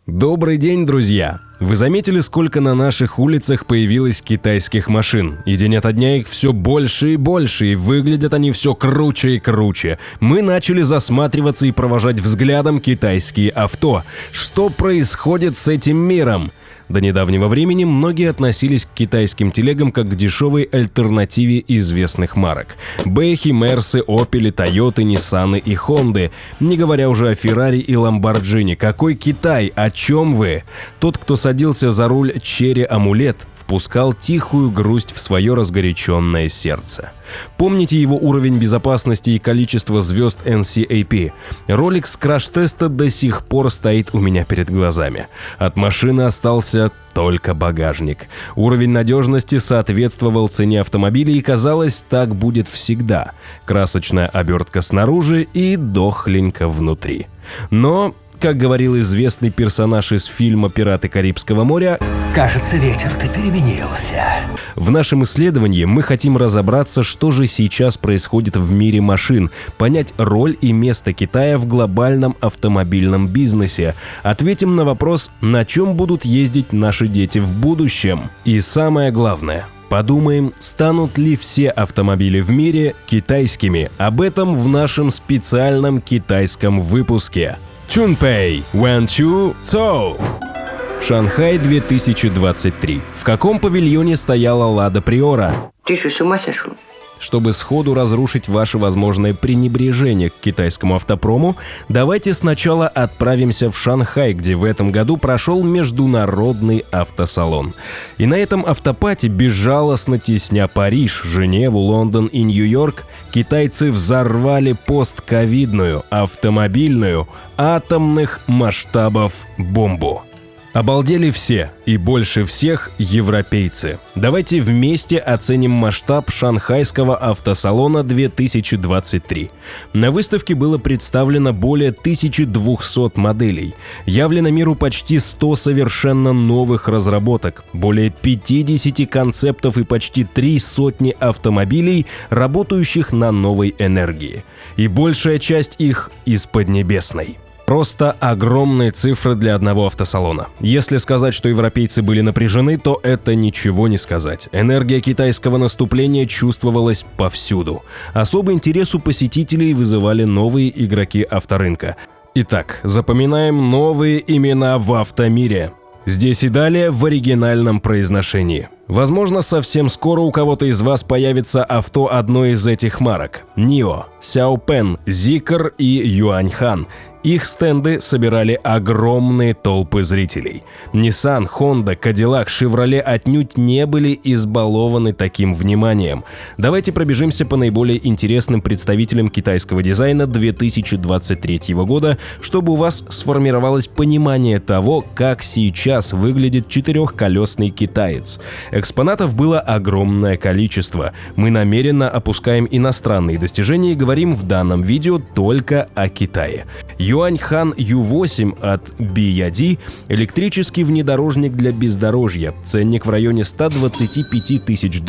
Добрый день, друзья! Вы заметили, сколько на наших улицах появилось китайских машин? И день ото дня их все больше и больше, и выглядят они все круче и круче. Мы начали засматриваться и провожать взглядом китайские авто. Что происходит с этим миром? До недавнего времени многие относились к китайским телегам как к дешевой альтернативе известных марок. Бэхи, Мерсы, Опели, Тойоты, Ниссаны и Хонды. Не говоря уже о Феррари и Ламборджини. Какой Китай? О чем вы? Тот, кто садился за руль Черри Амулет, впускал тихую грусть в свое разгоряченное сердце. Помните его уровень безопасности и количество звезд NCAP? Ролик с краш-теста до сих пор стоит у меня перед глазами. От машины остался только багажник. Уровень надежности соответствовал цене автомобиля, и казалось, так будет всегда. Красочная обертка снаружи и дохленько внутри. Но, как говорил известный персонаж из фильма «Пираты Карибского моря», «Кажется, ветер-то переменился». В нашем исследовании мы хотим разобраться, что же сейчас происходит в мире машин, понять роль и место Китая в глобальном автомобильном бизнесе, ответим на вопрос, на чем будут ездить наши дети в будущем. И самое главное – подумаем, станут ли все автомобили в мире китайскими. Об этом в нашем специальном китайском выпуске. Чунпэй, Вэнчу, Цоу. Шанхай 2023. В каком павильоне стояла Лада Приора? Ты что, с ума сошел? Чтобы сходу разрушить ваше возможное пренебрежение к китайскому автопрому, давайте сначала отправимся в Шанхай, где в этом году прошел международный автосалон. И на этом автопате, безжалостно тесня Париж, Женеву, Лондон и Нью-Йорк, китайцы взорвали постковидную, автомобильную, атомных масштабов бомбу. Обалдели все, и больше всех европейцы. Давайте вместе оценим масштаб шанхайского автосалона 2023. На выставке было представлено более 1200 моделей. Явлено миру почти 100 совершенно новых разработок, более 50 концептов и почти 300 автомобилей, работающих на новой энергии. И большая часть их из Поднебесной. Просто огромные цифры для одного автосалона. Если сказать, что европейцы были напряжены, то это ничего не сказать. Энергия китайского наступления чувствовалась повсюду. Особый интерес у посетителей вызывали новые игроки авторынка. Итак, запоминаем новые имена в автомире. Здесь и далее в оригинальном произношении. Возможно, совсем скоро у кого-то из вас появится авто одной из этих марок. NIO, Xiaopen, Zeekr и Юаньхан. Их стенды собирали огромные толпы зрителей. Nissan, Honda, Cadillac, Chevrolet отнюдь не были избалованы таким вниманием. Давайте пробежимся по наиболее интересным представителям китайского дизайна 2023 года, чтобы у вас сформировалось понимание того, как сейчас выглядит четырехколесный китаец. Экспонатов было огромное количество. Мы намеренно опускаем иностранные достижения и говорим в данном видео только о Китае. Юаньхан U8 от BYD – электрический внедорожник для бездорожья, ценник в районе $125 тысяч.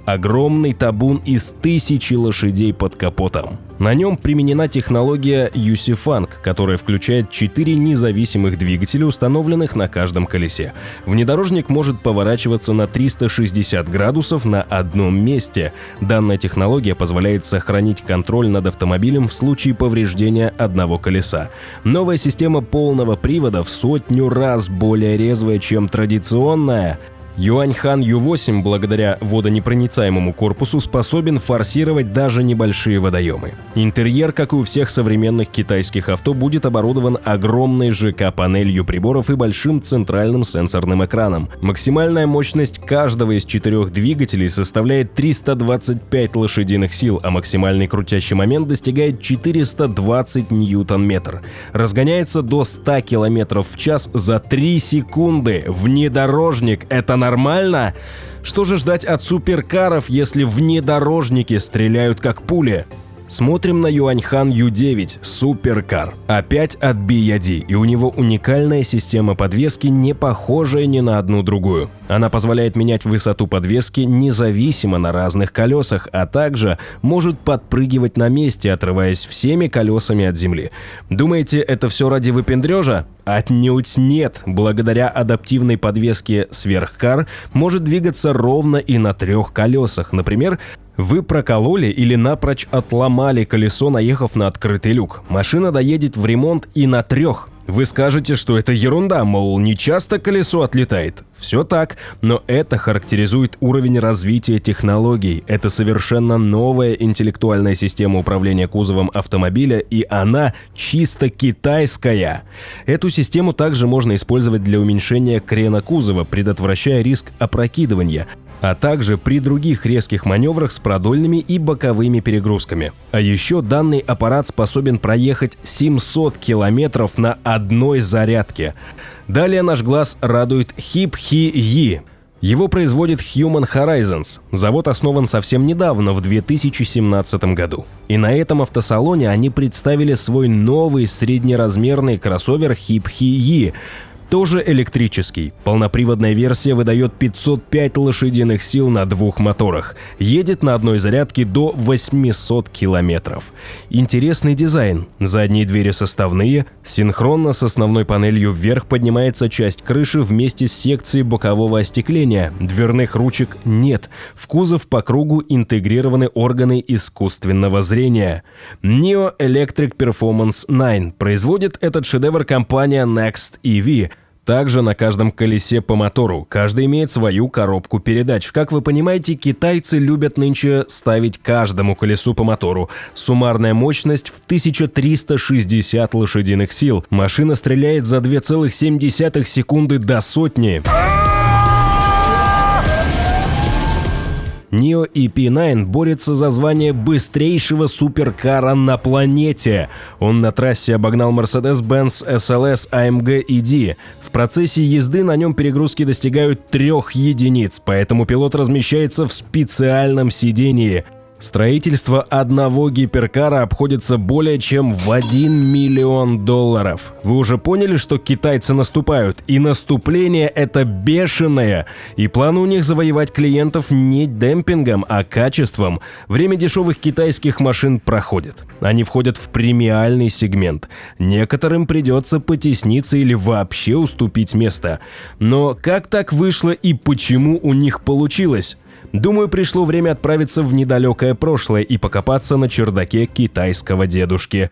Огромный табун из 1000 лошадей под капотом. На нем применена технология UC-Funk, которая включает 4 независимых двигателя, установленных на каждом колесе. Внедорожник может поворачиваться на 360 градусов на одном месте. Данная технология позволяет сохранить контроль над автомобилем в случае повреждения одного колеса. Новая система полного привода в 100 раз более резвая, чем традиционная. Юаньхан U8 благодаря водонепроницаемому корпусу способен форсировать даже небольшие водоемы. Интерьер, как и у всех современных китайских авто, будет оборудован огромной ЖК-панелью приборов и большим центральным сенсорным экраном. Максимальная мощность каждого из 4 двигателей составляет 325 лошадиных сил, а максимальный крутящий момент достигает 420 ньютон-метр. Разгоняется до 100 км в час за 3 секунды. Внедорожник – это нормально? Что же ждать от суперкаров, если внедорожники стреляют как пули? Смотрим на Юаньхан Ю9 Суперкар. Опять от BYD, и у него уникальная система подвески, не похожая ни на одну другую. Она позволяет менять высоту подвески независимо на разных колесах, а также может подпрыгивать на месте, отрываясь всеми колесами от земли. Думаете, это все ради выпендрежа? Отнюдь нет. Благодаря адаптивной подвеске Сверхкар может двигаться ровно и на 3 колесах. Например, вы прокололи или напрочь отломали колесо, наехав на открытый люк. Машина доедет в ремонт и на 3. Вы скажете, что это ерунда, мол, не часто колесо отлетает. Все так, но это характеризует уровень развития технологий. Это совершенно новая интеллектуальная система управления кузовом автомобиля, и она чисто китайская. Эту систему также можно использовать для уменьшения крена кузова, предотвращая риск опрокидывания, а также при других резких маневрах с продольными и боковыми перегрузками. А еще данный аппарат способен проехать 700 километров на одной зарядке. Далее наш глаз радует HIP-HI-YI. Его производит Human Horizons. Завод основан совсем недавно, в 2017 году. И на этом автосалоне они представили свой новый среднеразмерный кроссовер HIP-HI-YI. Тоже электрический. Полноприводная версия выдает 505 лошадиных сил на 2 моторах. Едет на одной зарядке до 800 километров. Интересный дизайн. Задние двери составные. Синхронно с основной панелью вверх поднимается часть крыши вместе с секцией бокового остекления. Дверных ручек нет. В кузов по кругу интегрированы органы искусственного зрения. NIO Electric Performance 9. Производит этот шедевр компания Next EV. Также на каждом колесе по мотору. Каждый имеет свою коробку передач. Как вы понимаете, китайцы любят нынче ставить каждому колесу по мотору. Суммарная мощность в 1360 лошадиных сил. Машина стреляет за 2,7 секунды до сотни. NIO EP9 борется за звание быстрейшего суперкара на планете. Он на трассе обогнал Mercedes-Benz SLS AMG ED. В процессе езды на нем перегрузки достигают 3 единиц, поэтому пилот размещается в специальном сидении. Строительство одного гиперкара обходится более чем в $1 миллион. Вы уже поняли, что китайцы наступают, и наступление это бешеное, и планы у них завоевать клиентов не демпингом, а качеством. Время дешевых китайских машин проходит. Они входят в премиальный сегмент. Некоторым придется потесниться или вообще уступить место. Но как так вышло и почему у них получилось? Думаю, пришло время отправиться в недалекое прошлое и покопаться на чердаке китайского дедушки.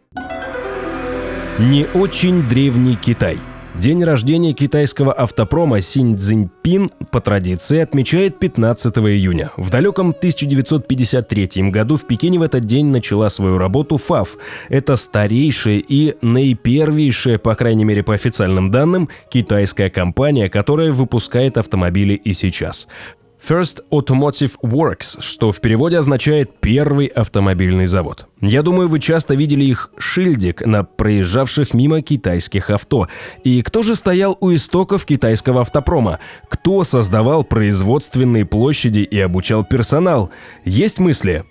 Не очень древний Китай. День рождения китайского автопрома Си Цзиньпин по традиции отмечает 15 июня. В далеком 1953 году в Пекине в этот день начала свою работу ФАВ. Это старейшая и наипервейшая, по крайней мере по официальным данным, китайская компания, которая выпускает автомобили и сейчас. First Automotive Works, что в переводе означает «первый автомобильный завод». Я думаю, вы часто видели их шильдик на проезжавших мимо китайских авто. И кто же стоял у истоков китайского автопрома? Кто создавал производственные площади и обучал персонал? Есть мысли?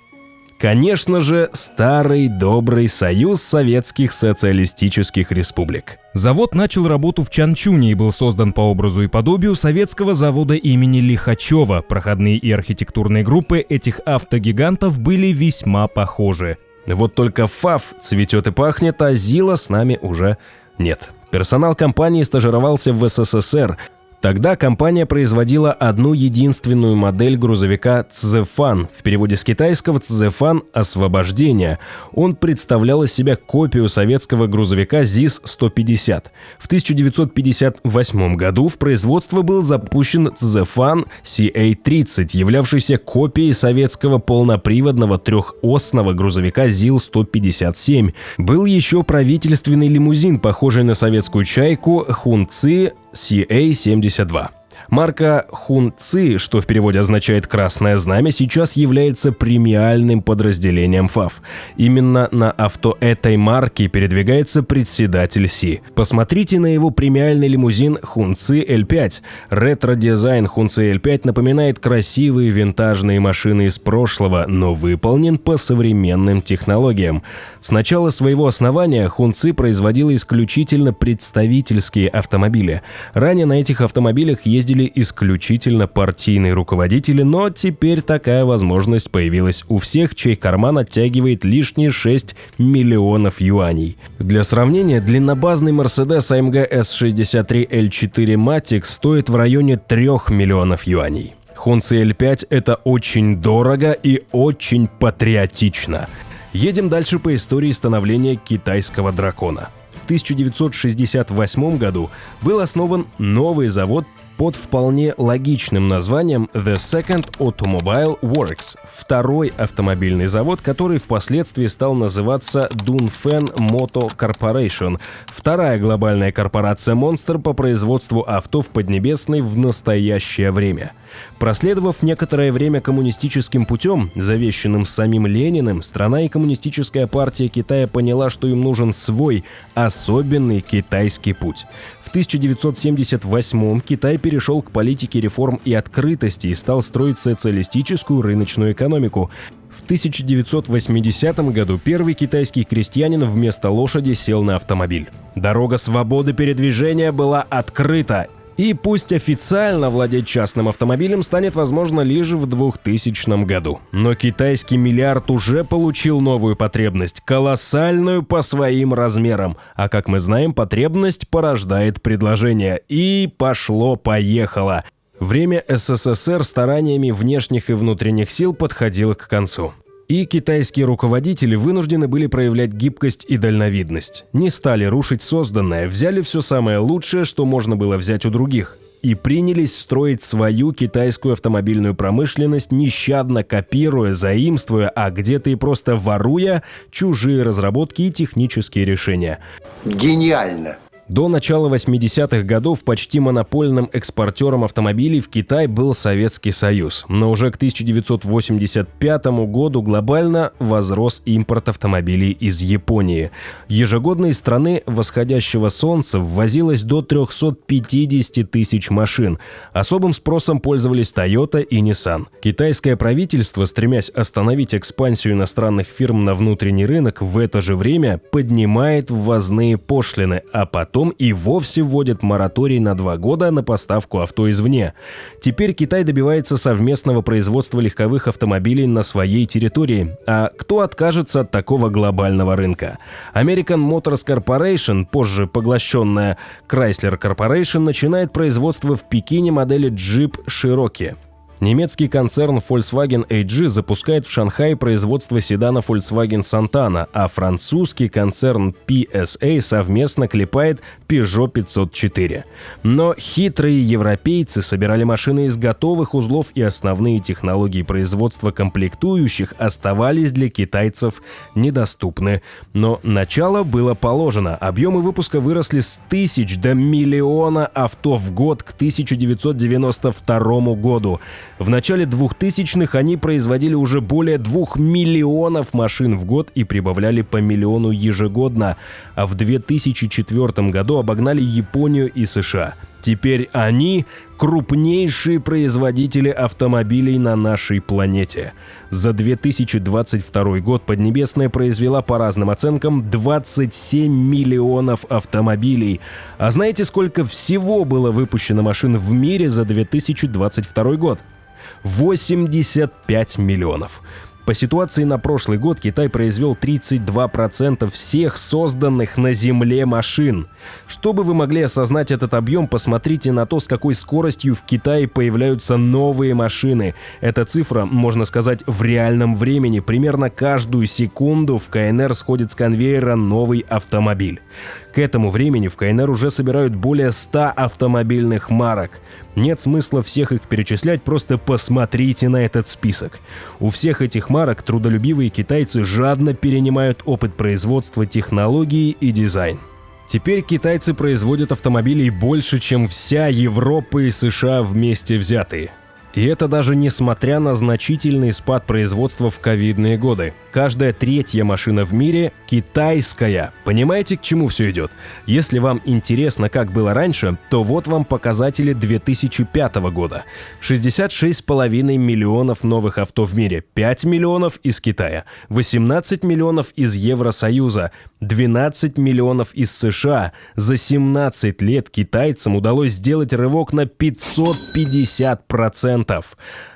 Конечно же, старый добрый Союз Советских Социалистических Республик. Завод начал работу в Чанчуне и был создан по образу и подобию советского завода имени Лихачева. Проходные и архитектурные группы этих автогигантов были весьма похожи. Вот только ФАВ цветет и пахнет, а ЗИЛа с нами уже нет. Персонал компании стажировался в СССР. Тогда компания производила одну единственную модель грузовика Цзефан, в переводе с китайского Цзефан «Освобождение». Он представлял из себя копию советского грузовика ЗИС-150. В 1958 году в производство был запущен Цзефан CA-30, являвшийся копией советского полноприводного трехосного грузовика ЗИЛ-157. Был еще правительственный лимузин, похожий на советскую чайку Хунци CA-72. Марка Хунци, что в переводе означает «красное знамя», сейчас является премиальным подразделением ФАВ. Именно на авто этой марки передвигается председатель Си. Посмотрите на его премиальный лимузин Хунци L5. Ретро-дизайн Хунци L5 напоминает красивые винтажные машины из прошлого, но выполнен по современным технологиям. С начала своего основания Хунци производила исключительно представительские автомобили. Ранее на этих автомобилях ездили исключительно партийные руководители, но теперь такая возможность появилась у всех, чей карман оттягивает лишние 6 миллионов юаней. Для сравнения, длиннобазный Mercedes AMG S63 L4 Matic стоит в районе 3 миллионов юаней. Хунци L5 – это очень дорого и очень патриотично. Едем дальше по истории становления китайского дракона. В 1968 году был основан новый завод под вполне логичным названием The Second Automobile Works, второй автомобильный завод, который впоследствии стал называться Dunfen Motor Corporation, вторая глобальная корпорация-монстр по производству авто в Поднебесной в настоящее время. Проследовав некоторое время коммунистическим путем, завещанным самим Лениным, страна и коммунистическая партия Китая поняла, что им нужен свой, особенный китайский путь. В 1978-м Китай перешел к политике реформ и открытости и стал строить социалистическую рыночную экономику. В 1980 году первый китайский крестьянин вместо лошади сел на автомобиль. Дорога свободы передвижения была открыта. И пусть официально владеть частным автомобилем станет возможно лишь в 2000 году. Но китайский миллиард уже получил новую потребность, колоссальную по своим размерам. А как мы знаем, потребность порождает предложение. И пошло-поехало. Время СССР стараниями внешних и внутренних сил подходило к концу. И китайские руководители вынуждены были проявлять гибкость и дальновидность. Не стали рушить созданное, взяли все самое лучшее, что можно было взять у других. И принялись строить свою китайскую автомобильную промышленность, нещадно копируя, заимствуя, а где-то и просто воруя чужие разработки и технические решения. Гениально! До начала 80-х годов почти монопольным экспортером автомобилей в Китай был Советский Союз, но уже к 1985 году глобально возрос импорт автомобилей из Японии. Ежегодно из страны восходящего солнца ввозилось до 350 тысяч машин. Особым спросом пользовались Toyota и Nissan. Китайское правительство, стремясь остановить экспансию иностранных фирм на внутренний рынок, в это же время поднимает ввозные пошлины, а потом и вовсе вводит мораторий на 2 года на поставку авто извне. Теперь Китай добивается совместного производства легковых автомобилей на своей территории. А кто откажется от такого глобального рынка? American Motors Corporation, позже поглощенная Chrysler Corporation, начинает производство в Пекине модели Jeep Cherokee. Немецкий концерн Volkswagen AG запускает в Шанхае производство седана Volkswagen Santana, а французский концерн PSA совместно клепает Peugeot 504. Но хитрые европейцы собирали машины из готовых узлов, и основные технологии производства комплектующих оставались для китайцев недоступны. Но начало было положено. Объемы выпуска выросли с 1000 до миллиона авто в год к 1992 году. В начале 2000-х они производили уже более 2 миллионов машин в год и прибавляли по миллиону ежегодно, а в 2004 году обогнали Японию и США. Теперь они – крупнейшие производители автомобилей на нашей планете. За 2022 год Поднебесная произвела, по разным оценкам, 27 миллионов автомобилей. А знаете, сколько всего было выпущено машин в мире за 2022 год? 85 миллионов. По ситуации на прошлый год Китай произвел 32% всех созданных на Земле машин. Чтобы вы могли осознать этот объем, посмотрите на то, с какой скоростью в Китае появляются новые машины. Эта цифра, можно сказать, в реальном времени. Примерно каждую секунду в КНР сходит с конвейера новый автомобиль. К этому времени в КНР уже собирают более 100 автомобильных марок. Нет смысла всех их перечислять, просто посмотрите на этот список. У всех этих марок трудолюбивые китайцы жадно перенимают опыт производства, технологии и дизайн. Теперь китайцы производят автомобилей больше, чем вся Европа и США вместе взятые. И это даже несмотря на значительный спад производства в ковидные годы. Каждая третья машина в мире китайская. Понимаете, к чему все идет? Если вам интересно, как было раньше, то вот вам показатели 2005 года. 66,5 миллионов новых авто в мире, 5 миллионов из Китая, 18 миллионов из Евросоюза, 12 миллионов из США. За 17 лет китайцам удалось сделать рывок на 550%.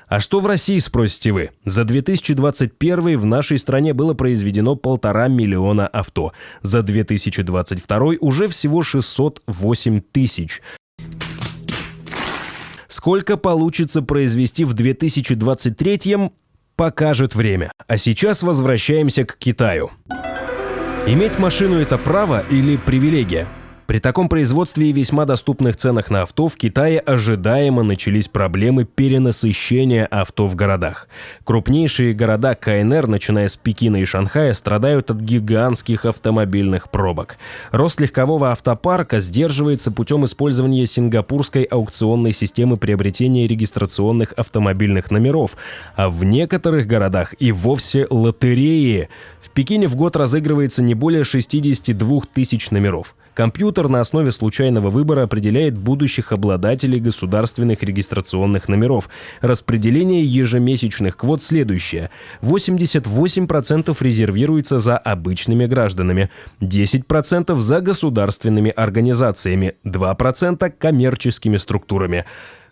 А что в России, спросите вы? За 2021 в нашей стране было произведено 1,5 миллиона авто. За 2022 уже всего 608 тысяч. Сколько получится произвести в 2023, покажет время. А сейчас возвращаемся к Китаю. Иметь машину – это право или привилегия? При таком производстве и весьма доступных ценах на авто в Китае ожидаемо начались проблемы перенасыщения авто в городах. Крупнейшие города КНР, начиная с Пекина и Шанхая, страдают от гигантских автомобильных пробок. Рост легкового автопарка сдерживается путем использования сингапурской аукционной системы приобретения регистрационных автомобильных номеров, а в некоторых городах и вовсе лотереи. В Пекине в год разыгрывается не более 62 тысяч номеров. Компьютер на основе случайного выбора определяет будущих обладателей государственных регистрационных номеров. Распределение ежемесячных квот следующее. 88% резервируется за обычными гражданами, 10% за государственными организациями, 2% коммерческими структурами.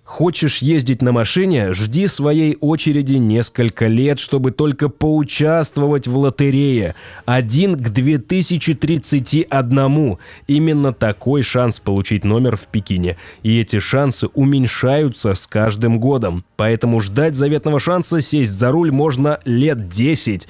Хочешь ездить на машине, жди своей очереди несколько лет, чтобы только поучаствовать в лотерее. 1 к 2031. Именно такой шанс получить номер в Пекине. И эти шансы уменьшаются с каждым годом. Поэтому ждать заветного шанса сесть за руль можно лет 10.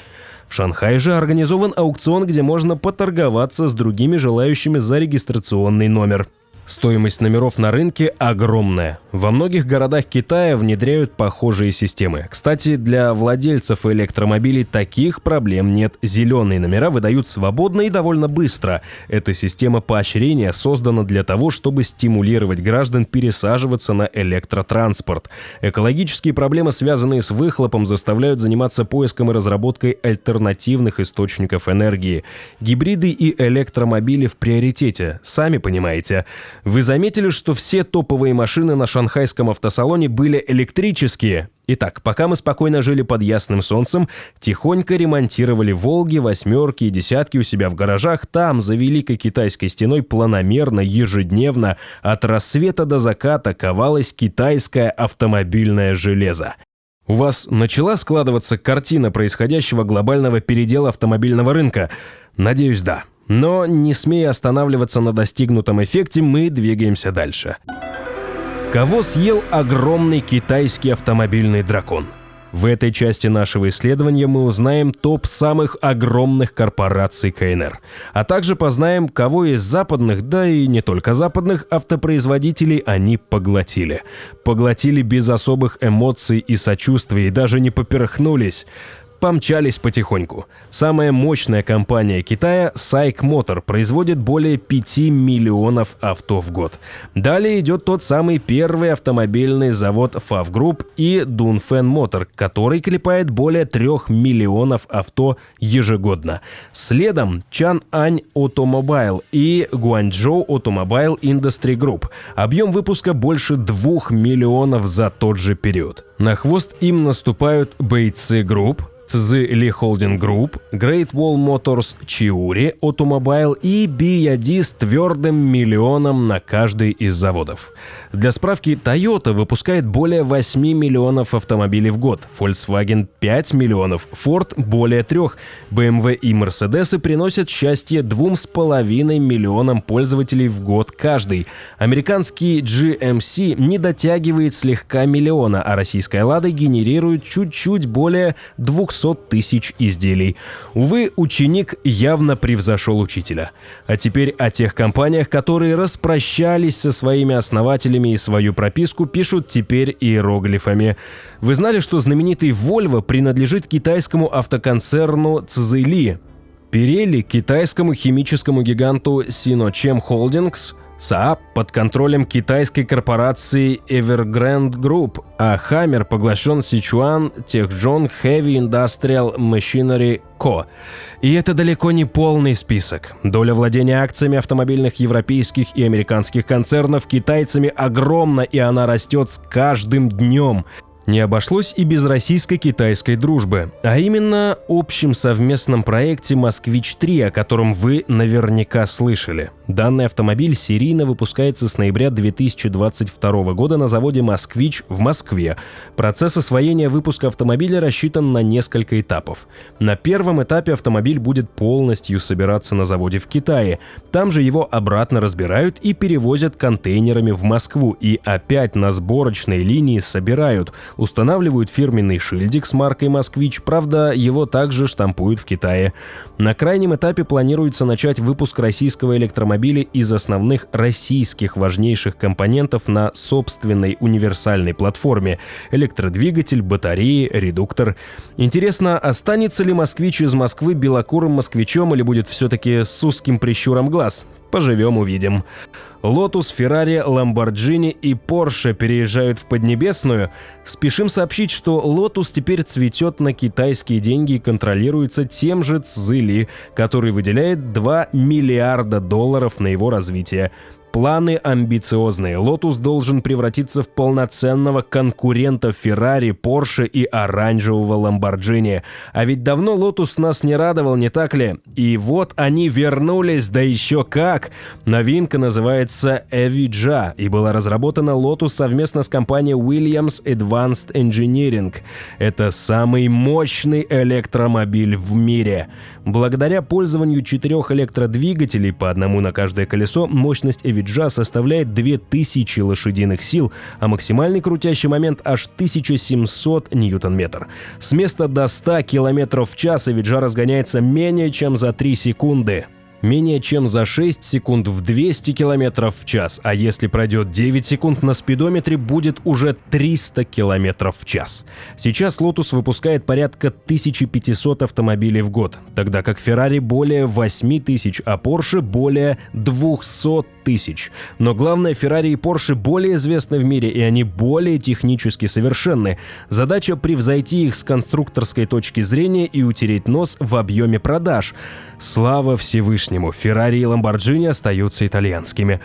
В Шанхае же организован аукцион, где можно поторговаться с другими желающими за регистрационный номер. Стоимость номеров на рынке огромная. Во многих городах Китая внедряют похожие системы. Кстати, для владельцев электромобилей таких проблем нет. Зеленые номера выдают свободно и довольно быстро. Эта система поощрения создана для того, чтобы стимулировать граждан пересаживаться на электротранспорт. Экологические проблемы, связанные с выхлопом, заставляют заниматься поиском и разработкой альтернативных источников энергии. Гибриды и электромобили в приоритете, сами понимаете. Вы заметили, что все топовые машины на шанхайском автосалоне были электрические? Итак, пока мы спокойно жили под ясным солнцем, тихонько ремонтировали «Волги», «восьмерки» и «десятки» у себя в гаражах, там, за Великой Китайской стеной, планомерно, ежедневно, от рассвета до заката ковалось китайское автомобильное железо. У вас начала складываться картина происходящего глобального передела автомобильного рынка? Надеюсь, да. Но, не смея останавливаться на достигнутом эффекте, мы двигаемся дальше. Кого съел огромный китайский автомобильный дракон? В этой части нашего исследования мы узнаем топ самых огромных корпораций КНР, а также познаем, кого из западных, да и не только западных, автопроизводителей они поглотили. Поглотили без особых эмоций и сочувствий, и даже не поперхнулись. Помчались потихоньку. Самая мощная компания Китая, SAIC Motor, производит более 5 миллионов авто в год. Далее идет тот самый первый автомобильный завод FAW Group и Dongfeng Motor, который клепает более 3 миллионов авто ежегодно. Следом Chang'an Automobile и Guangzhou Automobile Industry Group. Объем выпуска больше 2 миллионов за тот же период. На хвост им наступают Beitze Group, Цзы Ли Холдинг Групп, Great Wall Motors Chiuri Automobile и BYD с твердым миллионом на каждый из заводов. Для справки, Toyota выпускает более 8 миллионов автомобилей в год, Volkswagen 5 миллионов, Ford более 3, BMW и Mercedes приносят счастье 2,5 миллионам пользователей в год каждый. Американский GMC не дотягивает слегка миллиона, а российская Lada генерирует чуть-чуть более 200 тысяч изделий. Увы, ученик явно превзошел учителя. А теперь о тех компаниях, которые распрощались со своими основателями и свою прописку пишут теперь иероглифами. Вы знали, что знаменитый Volvo принадлежит китайскому автоконцерну Цзы Ли? Pirelli китайскому химическому гиганту Sinochem Holdings, Saab под контролем китайской корпорации Evergrande Group, а Hammer поглощен Sichuan Techzhong Heavy Industrial Machinery Co. И это далеко не полный список. Доля владения акциями автомобильных европейских и американских концернов китайцами огромна, и она растет с каждым днем. Не обошлось и без российско-китайской дружбы, а именно общем совместном проекте «Москвич-3», о котором вы наверняка слышали. Данный автомобиль серийно выпускается с ноября 2022 года на заводе «Москвич» в Москве. Процесс освоения выпуска автомобиля рассчитан на несколько этапов. На первом этапе автомобиль будет полностью собираться на заводе в Китае. Там же его обратно разбирают и перевозят контейнерами в Москву, и опять на сборочной линии собирают. Устанавливают фирменный шильдик с маркой «Москвич», правда, его также штампуют в Китае. На крайнем этапе планируется начать выпуск российского электромобиля из основных российских важнейших компонентов на собственной универсальной платформе – электродвигатель, батареи, редуктор. Интересно, останется ли «Москвич» из Москвы белокурым москвичом или будет все-таки с узким прищуром глаз? Поживем – увидим. Lotus, Ferrari, Lamborghini и Porsche переезжают в Поднебесную. Спешим сообщить, что Lotus теперь цветет на китайские деньги и контролируется тем же Цзили, который выделяет $2 миллиарда на его развитие. Планы амбициозные. Lotus должен превратиться в полноценного конкурента Ferrari, Porsche и оранжевого Lamborghini. А ведь давно Lotus нас не радовал, не так ли? И вот они вернулись, да еще как! Новинка называется Evija и была разработана Lotus совместно с компанией Williams Advanced Engineering. Это самый мощный электромобиль в мире. Благодаря пользованию 4 электродвигателей по одному на каждое колесо, мощность Evija составляет 2000 лошадиных сил, а максимальный крутящий момент аж 1700 ньютон-метр. С места до 100 км в час Evija разгоняется менее чем за 3 секунды. Менее чем за 6 секунд в 200 км в час, а если пройдет 9 секунд на спидометре, будет уже 300 км в час. Сейчас Lotus выпускает порядка 1500 автомобилей в год, тогда как Ferrari более 8000, а Porsche более 200 тысяч. Но главное, Ferrari и Porsche более известны в мире, и они более технически совершенны. Задача превзойти их с конструкторской точки зрения и утереть нос в объеме продаж. Слава Всевышнему, Ferrari и Lamborghini остаются итальянскими.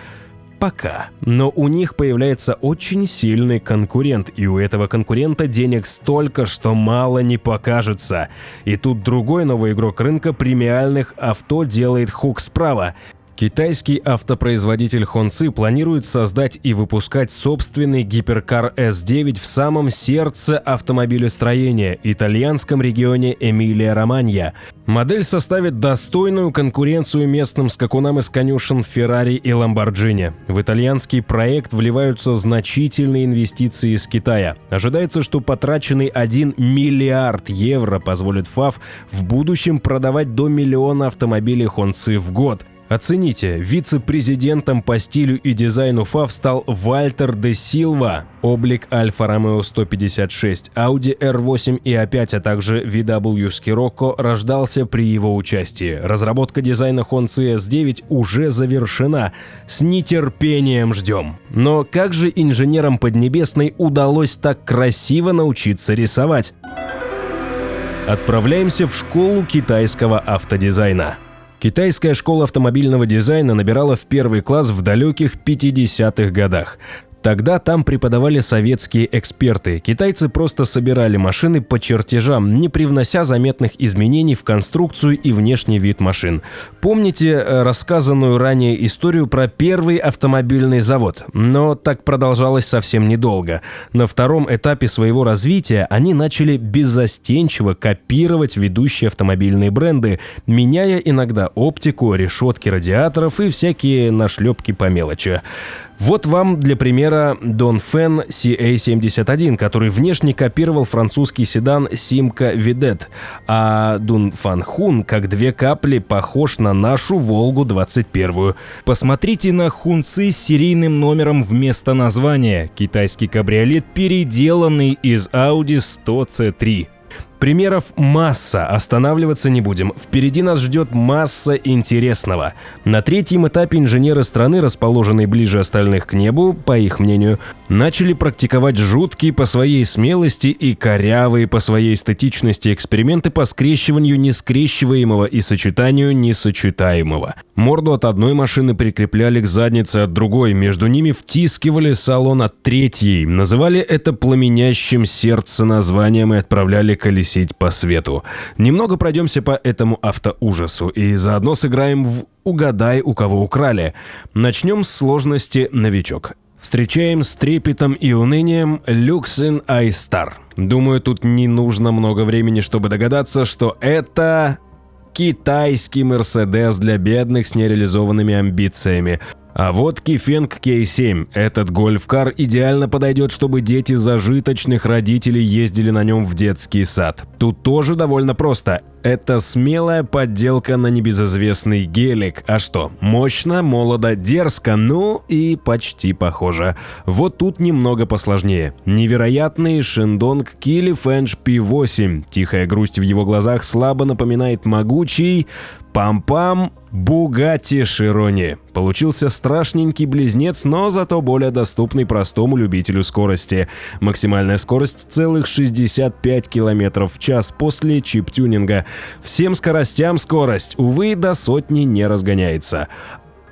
Пока. Но у них появляется очень сильный конкурент, и у этого конкурента денег столько, что мало не покажется. И тут другой новый игрок рынка премиальных авто делает хук справа. Китайский автопроизводитель Hongqi планирует создать и выпускать собственный гиперкар S9 в самом сердце автомобилестроения – итальянском регионе Эмилия-Романья. Модель составит достойную конкуренцию местным скакунам из конюшен Ferrari и Lamborghini. В итальянский проект вливаются значительные инвестиции из Китая. Ожидается, что потраченный 1 миллиард евро позволит FAW в будущем продавать до 1 миллиона автомобилей Hongqi в год. Оцените, вице-президентом по стилю и дизайну FAW стал Вальтер де Силва. Облик Альфа Ромео 156, Audi R8 и A5, а также VW Scirocco рождался при его участии. Разработка дизайна Hongqi S9 уже завершена. С нетерпением ждем. Но как же инженерам Поднебесной удалось так красиво научиться рисовать? Отправляемся в школу китайского автодизайна. Китайская школа автомобильного дизайна набирала в первый класс в далеких 50-х годах. Тогда там преподавали советские эксперты. Китайцы просто собирали машины по чертежам, не привнося заметных изменений в конструкцию и внешний вид машин. Помните рассказанную ранее историю про первый автомобильный завод? Но так продолжалось совсем недолго. На втором этапе своего развития они начали беззастенчиво копировать ведущие автомобильные бренды, меняя иногда оптику, решетки радиаторов и всякие нашлепки по мелочи. Вот вам для примера Dongfeng CA71, который внешне копировал французский седан Simca Vedette, а Dongfeng как 2 капли похож на нашу Волгу-21. Посмотрите на Hongqi с серийным номером вместо названия. Китайский кабриолет, переделанный из Audi 100 C3. Примеров масса, останавливаться не будем. Впереди нас ждет масса интересного. На третьем этапе инженеры страны, расположенные ближе остальных к небу, по их мнению, начали практиковать жуткие по своей смелости и корявые по своей эстетичности эксперименты по скрещиванию нескрещиваемого и сочетанию несочетаемого. Морду от одной машины прикрепляли к заднице от другой, между ними втискивали салон от третьей, называли это пламенящим сердце названием и отправляли колесить по свету. Немного пройдемся по этому автоужасу и заодно сыграем в «Угадай, у кого украли». Начнем с сложности «Новичок». Встречаем с трепетом и унынием Luxin iStar. Думаю, тут не нужно много времени, чтобы догадаться, что это китайский Мерседес для бедных с нереализованными амбициями. А вот Кифенг K7. Этот гольф-кар идеально подойдет, чтобы дети зажиточных родителей ездили на нем в детский сад. Тут тоже довольно просто. Это смелая подделка на небезызвестный гелик. А что? Мощно, молодо, дерзко, ну и почти похоже. Вот тут немного посложнее. Невероятный Шендонг Кили Фэнж P8. Тихая грусть в его глазах слабо напоминает могучий пам-пам Бугатти Широни. Получился страшненький близнец, но зато более доступный простому любителю скорости. Максимальная скорость целых 65 км в час после чип-тюнинга. Всем скоростям скорость, увы, до сотни не разгоняется.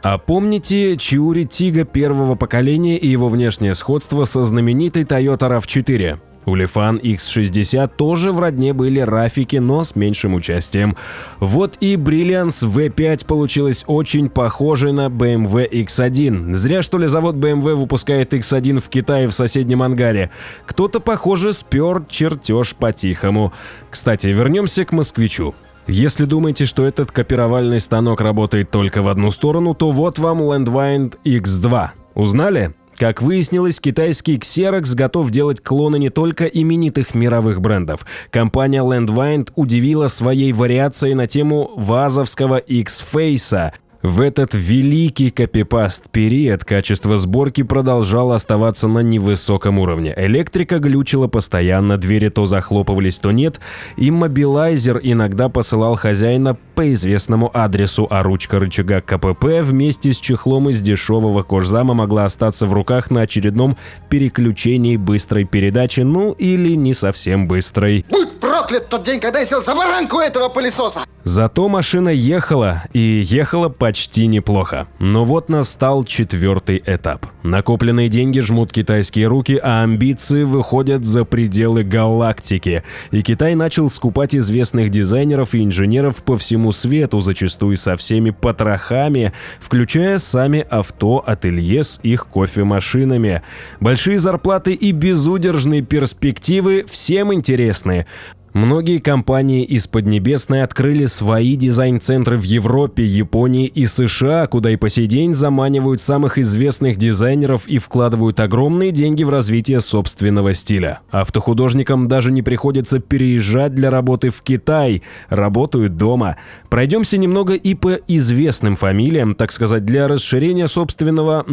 А помните Чиури Тига первого поколения и его внешнее сходство со знаменитой Toyota RAV4? У Lifan X60 тоже в родне были рафики, но с меньшим участием. Вот и Brilliance V5 получилась очень похожей на BMW X1. Зря, что ли, завод BMW выпускает X1 в Китае в соседнем ангаре. Кто-то, похоже, спер чертеж по-тихому. Кстати, вернемся к москвичу. Если думаете, что этот копировальный станок работает только в одну сторону, то вот вам Landwind X2. Узнали? Как выяснилось, китайский Xerox готов делать клоны не только именитых мировых брендов. Компания Landwind удивила своей вариацией на тему вазовского X-Face. В этот великий копипаст-период качество сборки продолжало оставаться на невысоком уровне. Электрика глючила постоянно, двери то захлопывались, то нет. Иммобилайзер иногда посылал хозяина по известному адресу, а ручка рычага КПП вместе с чехлом из дешевого кожзама могла остаться в руках на очередном переключении быстрой передачи, ну или не совсем быстрой. Будь проклят тот день, когда я сел за баранку этого пылесоса! Зато машина ехала, и ехала почти неплохо. Но вот настал четвертый этап. Накопленные деньги жмут китайские руки, а амбиции выходят за пределы галактики. И Китай начал скупать известных дизайнеров и инженеров по всему свету, зачастую со всеми потрохами, включая сами авто-ателье с их кофемашинами. Большие зарплаты и безудержные перспективы всем интересны. Многие компании из Поднебесной открыли свои дизайн-центры в Европе, Японии и США, куда и по сей день заманивают самых известных дизайнеров и вкладывают огромные деньги в развитие собственного стиля. Автохудожникам даже не приходится переезжать для работы в Китай, работают дома. Пройдемся немного и по известным фамилиям, так сказать, для расширения собственного,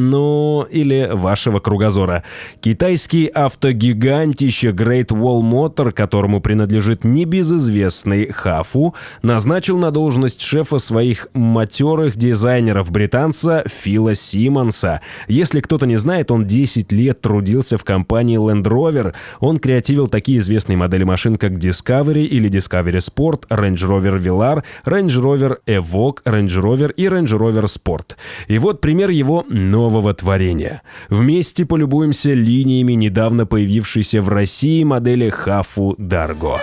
или вашего кругозора. Китайский автогигантище Great Wall Motor, которому принадлежит небезызвестный Хафу, назначил на должность шефа своих матерых дизайнеров-британца Фила Симмонса. Если кто-то не знает, он 10 лет трудился в компании Land Rover. Он креативил такие известные модели машин, как Discovery или Discovery Sport, Range Rover Velar, Range Rover Evoque, Range Rover и Range Rover Sport. И вот пример его нового творения. Вместе полюбуемся линиями недавно появившейся в России модели Хафу Dargo.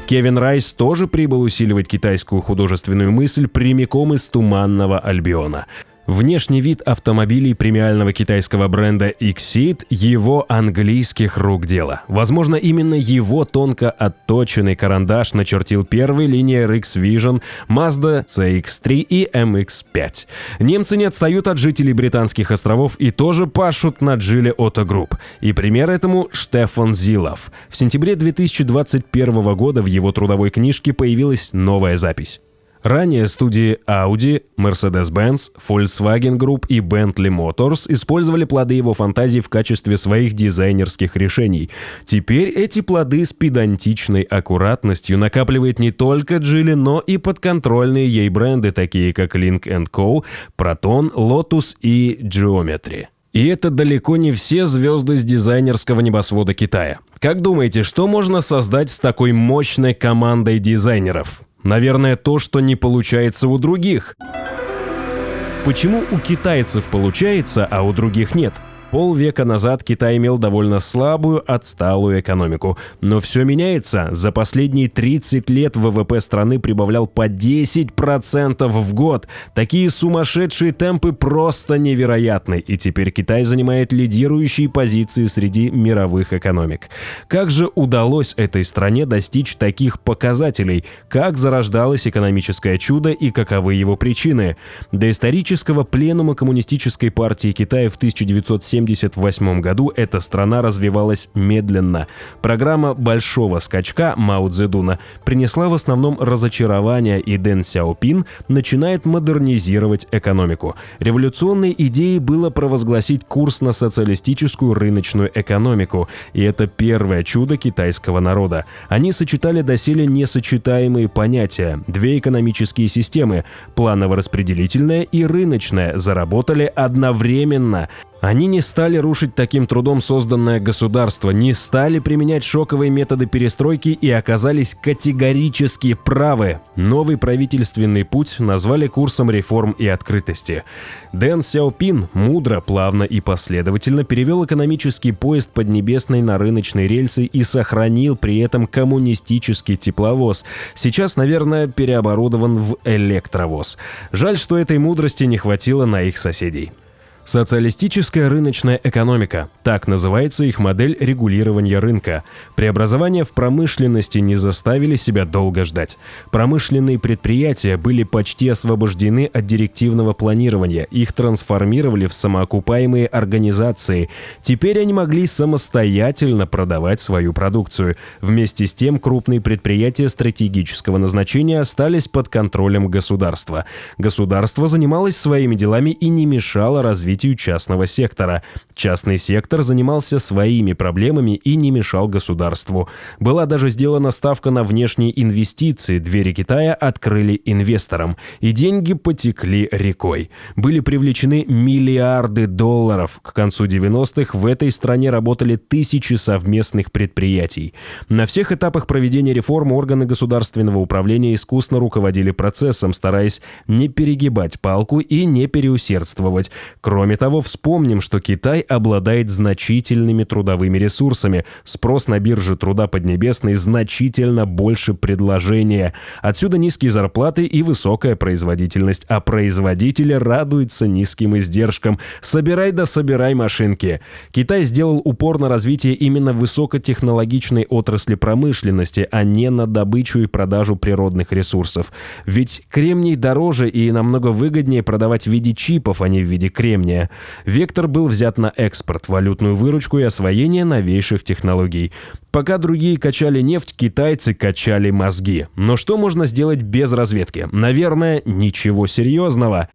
Кевин Райс тоже прибыл усиливать китайскую художественную мысль прямиком из Туманного Альбиона. Внешний вид автомобилей премиального китайского бренда Exceed – его английских рук дело. Возможно, именно его тонко отточенный карандаш начертил первые линии RX Vision, Mazda CX-3 и MX-5. Немцы не отстают от жителей британских островов и тоже пашут на Geely Auto Group. И пример этому – Штефан Зилов. В сентябре 2021 года в его трудовой книжке появилась новая запись. Ранее студии Audi, Mercedes-Benz, Volkswagen Group и Bentley Motors использовали плоды его фантазий в качестве своих дизайнерских решений. Теперь эти плоды с педантичной аккуратностью накапливает не только Geely, но и подконтрольные ей бренды, такие как Lynk & Co, Proton, Lotus и Geometry. И это далеко не все звезды с дизайнерского небосвода Китая. Как думаете, что можно создать с такой мощной командой дизайнеров? Наверное, то, что не получается у других. Почему у китайцев получается, а у других нет? Полвека назад Китай имел довольно слабую, отсталую экономику. Но все меняется. За последние 30 лет ВВП страны прибавлял по 10% в год. Такие сумасшедшие темпы просто невероятны. И теперь Китай занимает лидирующие позиции среди мировых экономик. Как же удалось этой стране достичь таких показателей? Как зарождалось экономическое чудо и каковы его причины? До исторического пленума Коммунистической партии Китая в 1978 году эта страна развивалась медленно. Программа «Большого скачка» Мао Цзэдуна принесла в основном разочарование, и Дэн Сяопин начинает модернизировать экономику. Революционной идеей было провозгласить курс на социалистическую рыночную экономику, и это первое чудо китайского народа. Они сочетали доселе несочетаемые понятия. Две экономические системы – планово-распределительная и рыночная – заработали одновременно. Они не стали рушить таким трудом созданное государство, не стали применять шоковые методы перестройки и оказались категорически правы. Новый правительственный путь назвали курсом реформ и открытости. Дэн Сяопин мудро, плавно и последовательно перевел экономический поезд Поднебесной на рыночные рельсы и сохранил при этом коммунистический тепловоз. Сейчас, наверное, переоборудован в электровоз. Жаль, что этой мудрости не хватило на их соседей. Социалистическая рыночная экономика – так называется их модель регулирования рынка. Преобразования в промышленности не заставили себя долго ждать. Промышленные предприятия были почти освобождены от директивного планирования, их трансформировали в самоокупаемые организации. Теперь они могли самостоятельно продавать свою продукцию. Вместе с тем крупные предприятия стратегического назначения остались под контролем государства. Государство занималось своими делами и не мешало развитию частного сектора. Частный сектор занимался своими проблемами и не мешал государству. Была даже сделана ставка на внешние инвестиции, двери Китая открыли инвесторам, и деньги потекли рекой. Были привлечены миллиарды долларов. К концу 90-х в этой стране работали тысячи совместных предприятий. На всех этапах проведения реформ органы государственного управления искусно руководили процессом, стараясь не перегибать палку и не переусердствовать. Кроме того, вспомним, что Китай обладает значительными трудовыми ресурсами. Спрос на бирже труда Поднебесной значительно больше предложения. Отсюда низкие зарплаты и высокая производительность. А производители радуются низким издержкам. Собирай да собирай машинки. Китай сделал упор на развитие именно высокотехнологичной отрасли промышленности, а не на добычу и продажу природных ресурсов. Ведь кремний дороже и намного выгоднее продавать в виде чипов, а не в виде кремния. Вектор был взят на экспорт, валютную выручку и освоение новейших технологий. Пока другие качали нефть, китайцы качали мозги. Но что можно сделать без разведки? Наверное, ничего серьезного.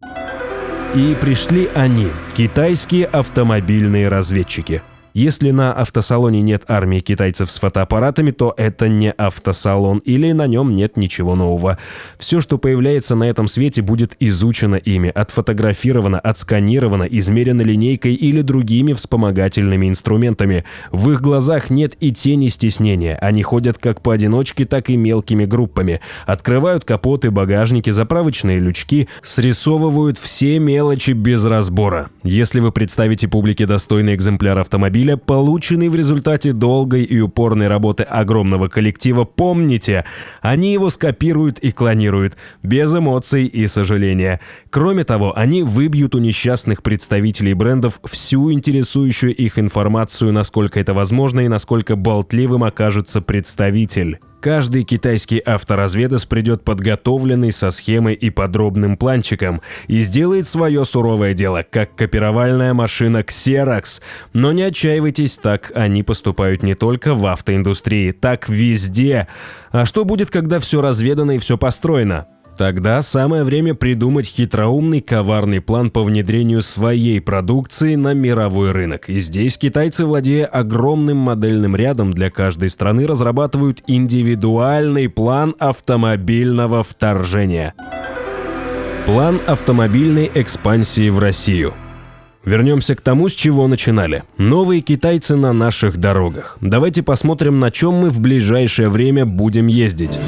И пришли они, китайские автомобильные разведчики. Если на автосалоне нет армии китайцев с фотоаппаратами, то это не автосалон или на нем нет ничего нового. Все, что появляется на этом свете, будет изучено ими, отфотографировано, отсканировано, измерено линейкой или другими вспомогательными инструментами. В их глазах нет и тени стеснения. Они ходят как поодиночке, так и мелкими группами. Открывают капоты, багажники, заправочные лючки, срисовывают все мелочи без разбора. Если вы представите публике достойный экземпляр автомобиля, полученный в результате долгой и упорной работы огромного коллектива, помните, они его скопируют и клонируют, без эмоций и сожаления. Кроме того, они выбьют у несчастных представителей брендов всю интересующую их информацию, насколько это возможно и насколько болтливым окажется представитель. Каждый китайский авторазведос придет подготовленный со схемой и подробным планчиком и сделает свое суровое дело, как копировальная машина Xerox. Но не отчаивайтесь, так они поступают не только в автоиндустрии, так везде. А что будет, когда все разведано и все построено? Тогда самое время придумать хитроумный, коварный план по внедрению своей продукции на мировой рынок. И здесь китайцы, владея огромным модельным рядом для каждой страны, разрабатывают индивидуальный план автомобильного вторжения. План автомобильной экспансии в Россию. Вернемся к тому, с чего начинали. Новые китайцы на наших дорогах. Давайте посмотрим, на чем мы в ближайшее время будем ездить.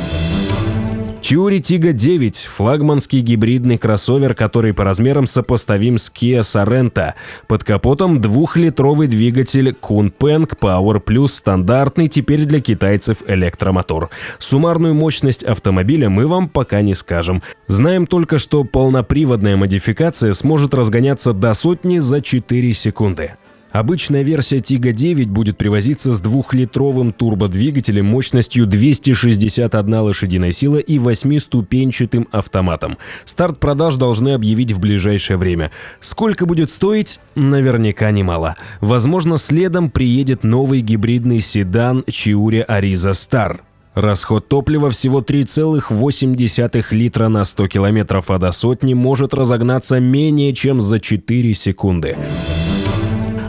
Chiuri Tiggo 9 – флагманский гибридный кроссовер, который по размерам сопоставим с Kia Sorento. Под капотом 2-литровый двигатель Kunpeng Power Plus стандартный, теперь для китайцев электромотор. Суммарную мощность автомобиля мы вам пока не скажем. Знаем только, что полноприводная модификация сможет разгоняться до 100 за 4 секунды. Обычная версия Tiggo 9 будет привозиться с 2-литровым турбодвигателем мощностью 261 лошадиная сила и 8-ступенчатым автоматом. Старт продаж должны объявить в ближайшее время. Сколько будет стоить? Наверняка немало. Возможно, следом приедет новый гибридный седан Chiuri Ariza Star. Расход топлива всего 3,8 литра на 100 километров, а до 100 может разогнаться менее чем за 4 секунды.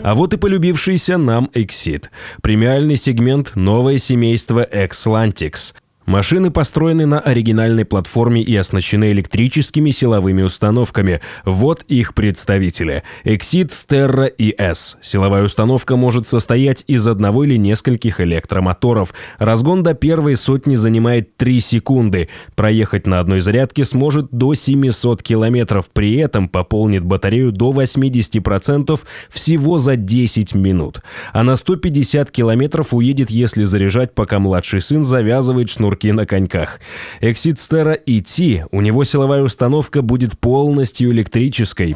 А вот и полюбившийся нам Exit. Премиальный сегмент, новое семейство Xlantix. Машины построены на оригинальной платформе и оснащены электрическими силовыми установками. Вот их представители. Exit Sterra ES. Силовая установка может состоять из одного или нескольких электромоторов. Разгон до первой сотни занимает 3 секунды. Проехать на одной зарядке сможет до 700 километров. При этом пополнит батарею до 80% всего за 10 минут. А на 150 километров уедет, если заряжать, пока младший сын завязывает шнурки на коньках. Exit Sterra ET, у него силовая установка будет полностью электрической.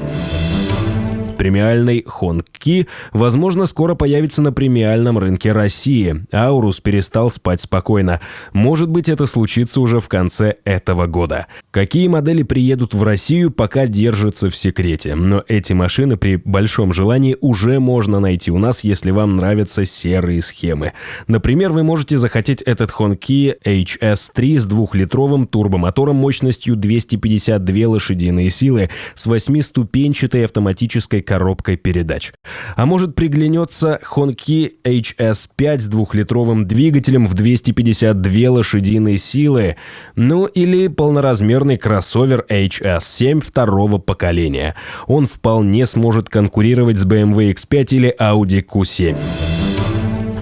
Премиальный Hongqi, возможно, скоро появится на премиальном рынке России. Аурус перестал спать спокойно. Может быть, это случится уже в конце этого года. Какие модели приедут в Россию, пока держатся в секрете. Но эти машины при большом желании уже можно найти у нас, если вам нравятся серые схемы. Например, вы можете захотеть этот Hongqi HS3 с 2-литровым турбомотором мощностью 252 лошадиные силы с 8-ступенчатой автоматической коробкой передач. А может, приглянется Hongqi HS5 с 2-литровым двигателем в 252 лошадиные силы, ну или полноразмерный кроссовер HS7 второго поколения. Он вполне сможет конкурировать с BMW X5 или Audi Q7.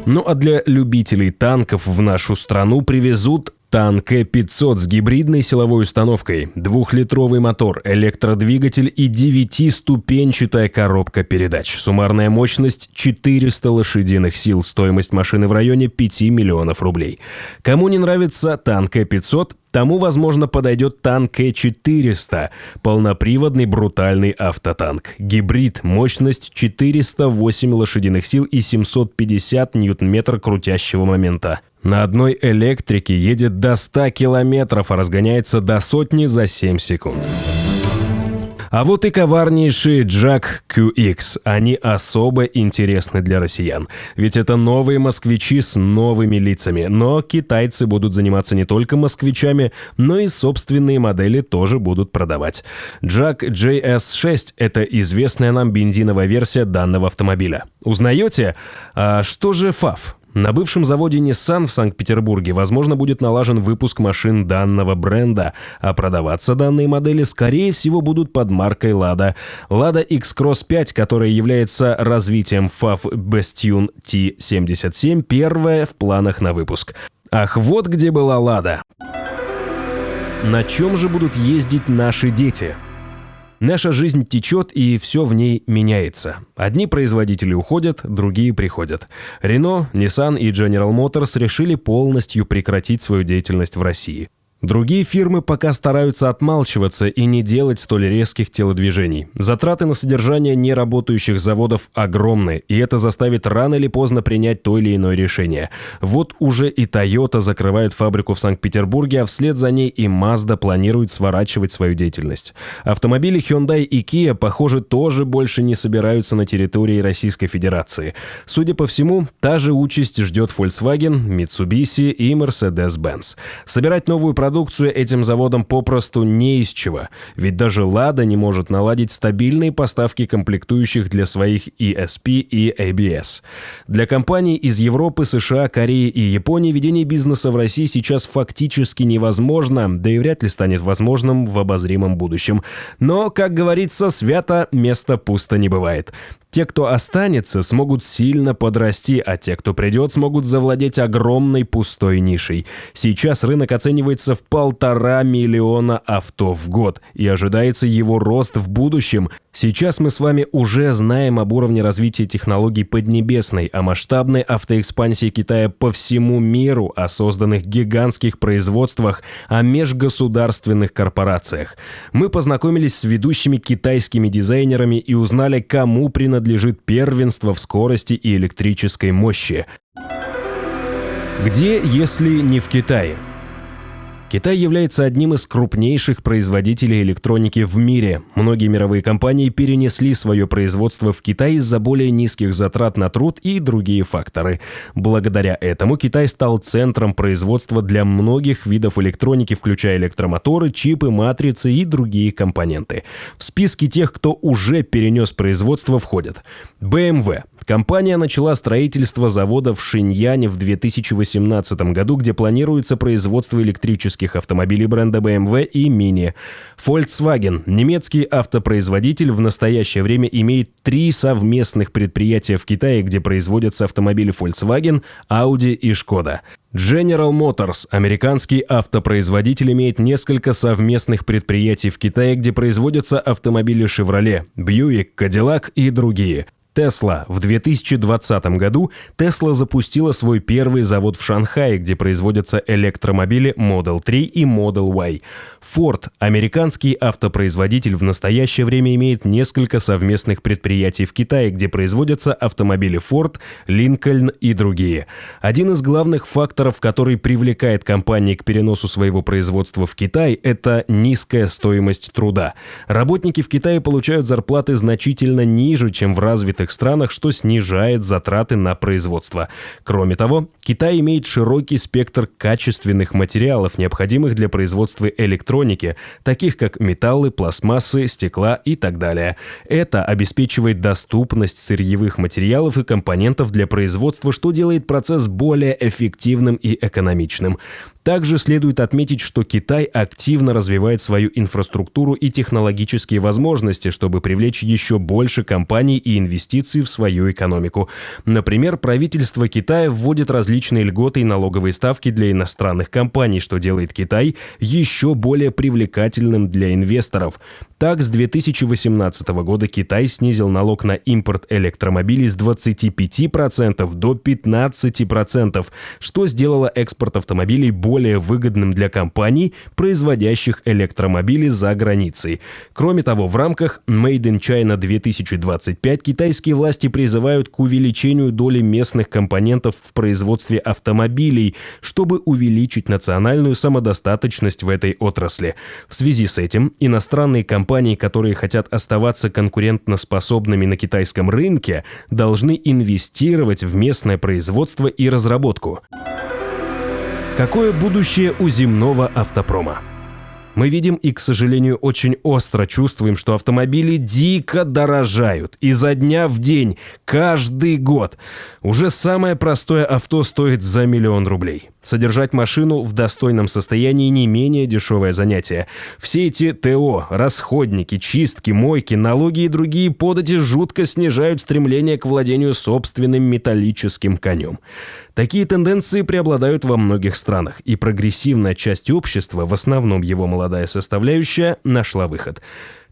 Ну а для любителей танков в нашу страну привезут танк Э500 с гибридной силовой установкой, 2-литровый мотор, электродвигатель и 9-ступенчатая коробка передач. Суммарная мощность 400 лошадиных сил, стоимость машины в районе 5 миллионов рублей. Кому не нравится танк Э500, тому, возможно, подойдет танк Э400, полноприводный брутальный автотанк. Гибрид, мощность 408 лошадиных сил и 750 ньютон-метр крутящего момента. На одной электрике едет до 100 километров, а разгоняется до 100 за 7 секунд. А вот и коварнейшие JAC QX. Они особо интересны для россиян. Ведь это новые москвичи с новыми лицами. Но китайцы будут заниматься не только москвичами, но и собственные модели тоже будут продавать. JAC JS6 – это известная нам бензиновая версия данного автомобиля. Узнаете? А что же FAV? На бывшем заводе Nissan в Санкт-Петербурге, возможно, будет налажен выпуск машин данного бренда, а продаваться данные модели, скорее всего, будут под маркой Lada. Lada X-Cross 5, которая является развитием FAV Bestune T77, первая в планах на выпуск. Ах, вот где была Lada. На чем же будут ездить наши дети? Наша жизнь течет, и все в ней меняется. Одни производители уходят, другие приходят. Renault, Nissan и General Motors решили полностью прекратить свою деятельность в России. Другие фирмы пока стараются отмалчиваться и не делать столь резких телодвижений. Затраты на содержание неработающих заводов огромны, и это заставит рано или поздно принять то или иное решение. Вот уже и Toyota закрывает фабрику в Санкт-Петербурге, а вслед за ней и Mazda планирует сворачивать свою деятельность. Автомобили Hyundai и Kia, похоже, тоже больше не собираются на территории Российской Федерации. Судя по всему, та же участь ждет Volkswagen, Mitsubishi и Mercedes-Benz. Собирать новую продукцию продукцию этим заводам попросту не из чего, ведь даже «Лада» не может наладить стабильные поставки комплектующих для своих ESP и ABS. Для компаний из Европы, США, Кореи и Японии ведение бизнеса в России сейчас фактически невозможно, да и вряд ли станет возможным в обозримом будущем. Но, как говорится, свято место пусто не бывает. Те, кто останется, смогут сильно подрасти, а те, кто придет, смогут завладеть огромной пустой нишей. Сейчас рынок оценивается в 1,5 миллиона авто в год, и ожидается его рост в будущем. Сейчас мы с вами уже знаем об уровне развития технологий Поднебесной, о масштабной автоэкспансии Китая по всему миру, о созданных гигантских производствах, о межгосударственных корпорациях. Мы познакомились с ведущими китайскими дизайнерами и узнали, кому принадлежит первенство в скорости и электрической мощи. Где, если не в Китае? Китай является одним из крупнейших производителей электроники в мире. Многие мировые компании перенесли свое производство в Китай из-за более низких затрат на труд и другие факторы. Благодаря этому Китай стал центром производства для многих видов электроники, включая электромоторы, чипы, матрицы и другие компоненты. В списке тех, кто уже перенес производство, входят BMW. Компания начала строительство завода в Шиньяне в 2018 году, где планируется производство электрических автомобилей бренда BMW и Mini. Volkswagen, немецкий автопроизводитель, в настоящее время имеет 3 совместных предприятия в Китае, где производятся автомобили Volkswagen, Audi и Skoda. General Motors, американский автопроизводитель, имеет несколько совместных предприятий в Китае, где производятся автомобили Chevrolet, Buick, Cadillac и другие. Tesla. В 2020 году Tesla запустила свой первый завод в Шанхае, где производятся электромобили Model 3 и Model Y. Ford, американский автопроизводитель, в настоящее время имеет несколько совместных предприятий в Китае, где производятся автомобили Ford, Lincoln и другие. Один из главных факторов, который привлекает компании к переносу своего производства в Китай, это низкая стоимость труда. Работники в Китае получают зарплаты значительно ниже, чем в развитых странах, что снижает затраты на производство. Кроме того, Китай имеет широкий спектр качественных материалов, необходимых для производства электроники, таких как металлы, пластмассы, стекла и так далее. Это обеспечивает доступность сырьевых материалов и компонентов для производства, что делает процесс более эффективным и экономичным. Также следует отметить, что Китай активно развивает свою инфраструктуру и технологические возможности, чтобы привлечь еще больше компаний и инвестиций в свою экономику. Например, правительство Китая вводит различные льготы и налоговые ставки для иностранных компаний, что делает Китай еще более привлекательным для инвесторов. Так, с 2018 года Китай снизил налог на импорт электромобилей с 25% до 15%, что сделало экспорт автомобилей более выгодным для компаний, производящих электромобили за границей. Кроме того, в рамках Made in China 2025 китайские власти призывают к увеличению доли местных компонентов в производстве автомобилей, чтобы увеличить национальную самодостаточность в этой отрасли. В связи с этим иностранные компании, которые хотят оставаться конкурентоспособными на китайском рынке, должны инвестировать в местное производство и разработку. Какое будущее у земного автопрома? Мы видим и, к сожалению, очень остро чувствуем, что автомобили дико дорожают. Изо дня в день, каждый год. Уже самое простое авто стоит за 1 миллион рублей. Содержать машину в достойном состоянии не менее дешевое занятие. Все эти ТО, расходники, чистки, мойки, налоги и другие подати жутко снижают стремление к владению собственным металлическим конем. Такие тенденции преобладают во многих странах, и прогрессивная часть общества, в основном его молодая составляющая, нашла выход.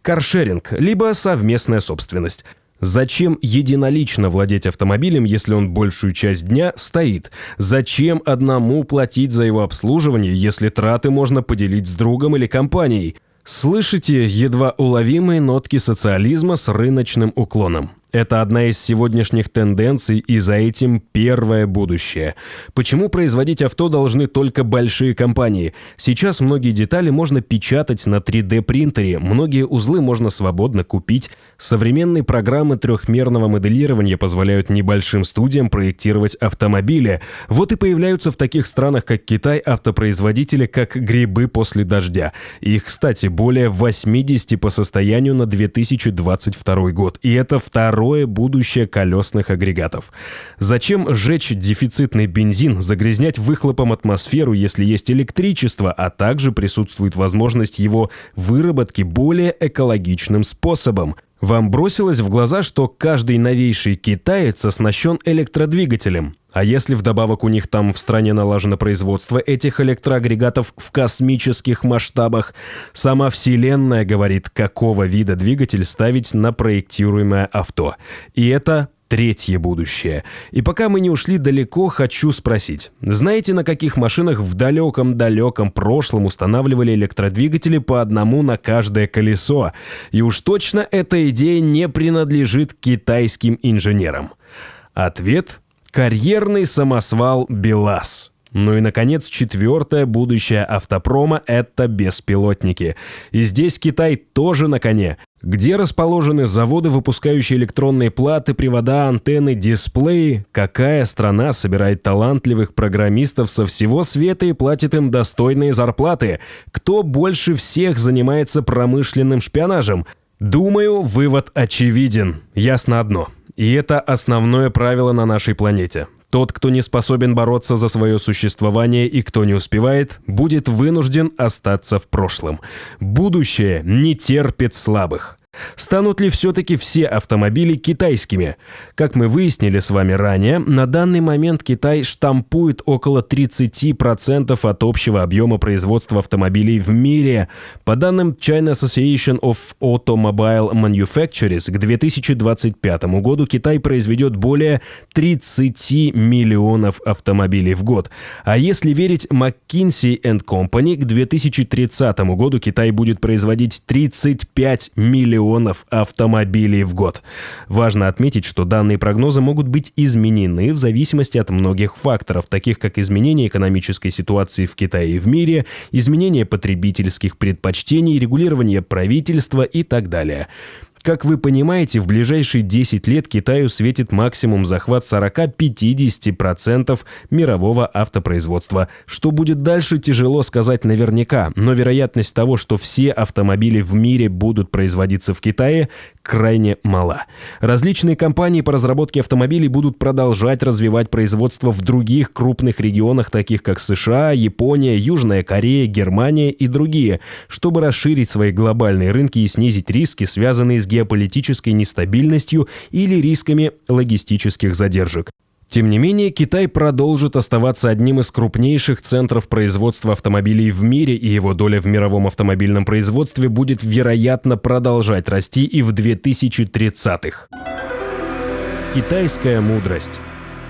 Каршеринг, либо совместная собственность. Зачем единолично владеть автомобилем, если он большую часть дня стоит? Зачем одному платить за его обслуживание, если траты можно поделить с другом или компанией? Слышите едва уловимые нотки социализма с рыночным уклоном? Это одна из сегодняшних тенденций, и за этим первое будущее. Почему производить авто должны только большие компании? Сейчас многие детали можно печатать на 3D-принтере, многие узлы можно свободно купить. Современные программы трехмерного моделирования позволяют небольшим студиям проектировать автомобили. Вот и появляются в таких странах, как Китай, автопроизводители как грибы после дождя. Их, кстати, более 80 по состоянию на 2022 год. И это второе будущее колесных агрегатов. Зачем сжечь дефицитный бензин, загрязнять выхлопом атмосферу, если есть электричество, а также присутствует возможность его выработки более экологичным способом? Вам бросилось в глаза, что каждый новейший китаец оснащен электродвигателем? А если вдобавок у них там в стране налажено производство этих электроагрегатов в космических масштабах, сама Вселенная говорит, какого вида двигатель ставить на проектируемое авто. И это третье будущее. И пока мы не ушли далеко, хочу спросить. Знаете, на каких машинах в далеком-далеком прошлом устанавливали электродвигатели по одному на каждое колесо? И уж точно эта идея не принадлежит китайским инженерам. Ответ – карьерный самосвал БелАЗ. Ну и, наконец, четвертое будущее автопрома – это беспилотники. И здесь Китай тоже на коне. Где расположены заводы, выпускающие электронные платы, привода, антенны, дисплеи? Какая страна собирает талантливых программистов со всего света и платит им достойные зарплаты? Кто больше всех занимается промышленным шпионажем? Думаю, вывод очевиден. Ясно одно. И это основное правило на нашей планете. Тот, кто не способен бороться за свое существование и кто не успевает, будет вынужден остаться в прошлом. Будущее не терпит слабых. Станут ли все-таки все автомобили китайскими? Как мы выяснили с вами ранее, на данный момент Китай штампует около 30% от общего объема производства автомобилей в мире. По данным China Association of Automobile Manufacturers, к 2025 году Китай произведет более 30 миллионов автомобилей в год. А если верить McKinsey & Company, к 2030 году Китай будет производить 35 миллионов автомобилей в год. Важно отметить, что данные прогнозы могут быть изменены в зависимости от многих факторов, таких как изменение экономической ситуации в Китае и в мире, изменение потребительских предпочтений, регулирование правительства и так далее. Как вы понимаете, в ближайшие 10 лет Китаю светит максимум захват 40-50% мирового автопроизводства. Что будет дальше, тяжело сказать наверняка, но вероятность того, что все автомобили в мире будут производиться в Китае, крайне мала. Различные компании по разработке автомобилей будут продолжать развивать производство в других крупных регионах, таких как США, Япония, Южная Корея, Германия и другие, чтобы расширить свои глобальные рынки и снизить риски, связанные с геополитической нестабильностью или рисками логистических задержек. Тем не менее, Китай продолжит оставаться одним из крупнейших центров производства автомобилей в мире, и его доля в мировом автомобильном производстве будет, вероятно, продолжать расти и в 2030-х. Китайская мудрость.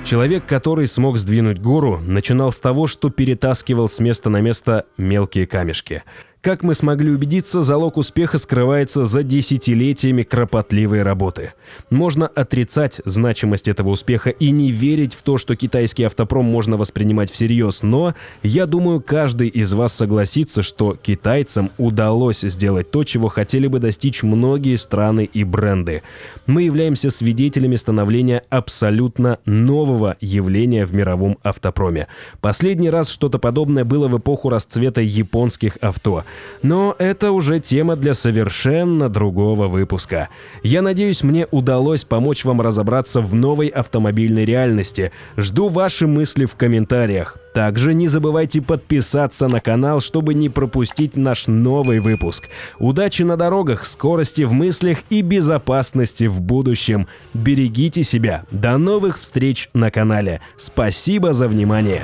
Человек, который смог сдвинуть гору, начинал с того, что перетаскивал с места на место мелкие камешки. Как мы смогли убедиться, залог успеха скрывается за десятилетиями кропотливой работы. Можно отрицать значимость этого успеха и не верить в то, что китайский автопром можно воспринимать всерьез, но я думаю, каждый из вас согласится, что китайцам удалось сделать то, чего хотели бы достичь многие страны и бренды. Мы являемся свидетелями становления абсолютно нового явления в мировом автопроме. Последний раз что-то подобное было в эпоху расцвета японских авто. Но это уже тема для совершенно другого выпуска. Я надеюсь, мне удалось помочь вам разобраться в новой автомобильной реальности. Жду ваши мысли в комментариях. Также не забывайте подписаться на канал, чтобы не пропустить наш новый выпуск. Удачи на дорогах, скорости в мыслях и безопасности в будущем. Берегите себя. До новых встреч на канале. Спасибо за внимание.